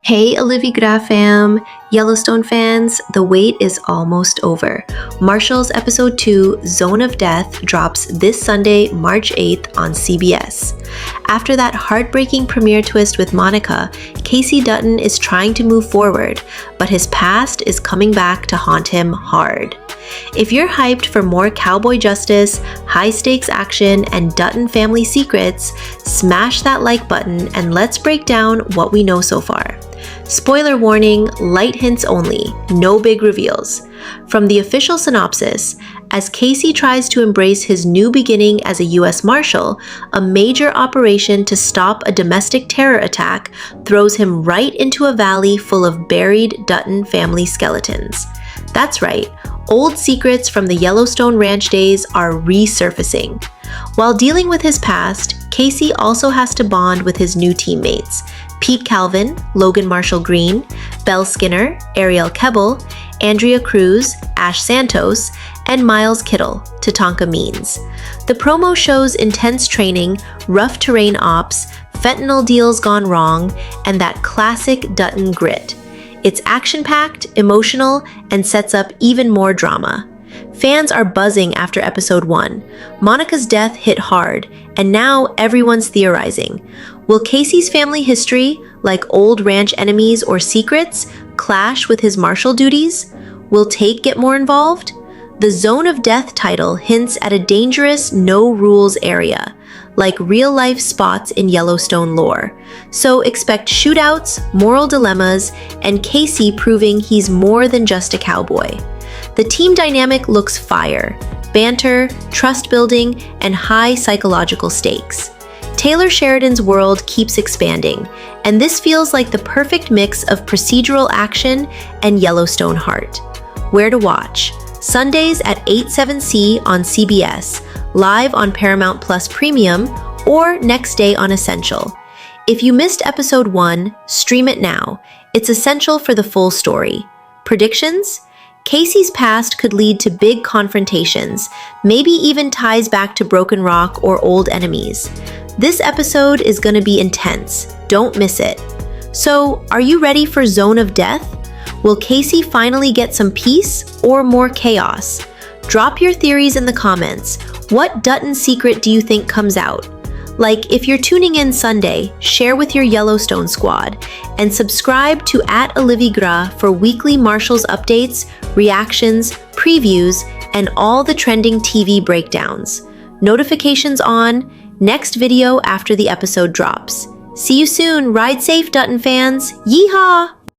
Hey Olivie Grra fam! Yellowstone fans, the wait is almost over. Marshals Episode 2, Zone of Death, drops this Sunday, March 8th on CBS. After that heartbreaking premiere twist with Monica, Kayce Dutton is trying to move forward, but his past is coming back to haunt him hard. If you're hyped for more cowboy justice, high-stakes action, and Dutton family secrets, smash that like button and let's break down what we know so far. Spoiler warning, light hints only, no big reveals. From the official synopsis, as Kayce tries to embrace his new beginning as a U.S. Marshal, a major operation to stop a domestic terror attack throws him right into a valley full of buried Dutton family skeletons. That's right, old secrets from the Yellowstone ranch days are resurfacing. While dealing with his past, Kayce also has to bond with his new teammates, Pete Calvin, Logan Marshall Green, Belle Skinner, Ariel Kebble, Andrea Cruz, Ash Santos, and Miles Kittle, Tatanka Means. The promo shows intense training, rough terrain ops, fentanyl deals gone wrong, and that classic Dutton grit. It's action-packed, emotional, and sets up even more drama. Fans are buzzing after episode 1. Monica's death hit hard, and now everyone's theorizing. Will Kayce's family history, like old ranch enemies or secrets, clash with his marshal duties? Will Tate get more involved? The Zone of Death title hints at a dangerous, no-rules area, like real-life spots in Yellowstone lore. So expect shootouts, moral dilemmas, and Kayce proving he's more than just a cowboy. The team dynamic looks fire, banter, trust building, and high psychological stakes. Taylor Sheridan's world keeps expanding, and this feels like the perfect mix of procedural action and Yellowstone heart. Where to watch? Sundays at 8/7 on CBS, live on Paramount Premium, or next day on Essential. If you missed episode 1, stream it now. It's essential for the full story. Predictions? Kayce's past could lead to big confrontations, maybe even ties back to Broken Rock or old enemies. This episode is going to be intense. Don't miss it. So, are you ready for Zone of Death? Will Kayce finally get some peace or more chaos? Drop your theories in the comments. What Dutton secret do you think comes out? Like, if you're tuning in Sunday, share with your Yellowstone squad, and subscribe to @Olivie Grra for weekly Marshals updates, reactions, previews, and all the trending TV breakdowns. Notifications on, next video after the episode drops. See you soon, ride safe Dutton fans, yeehaw!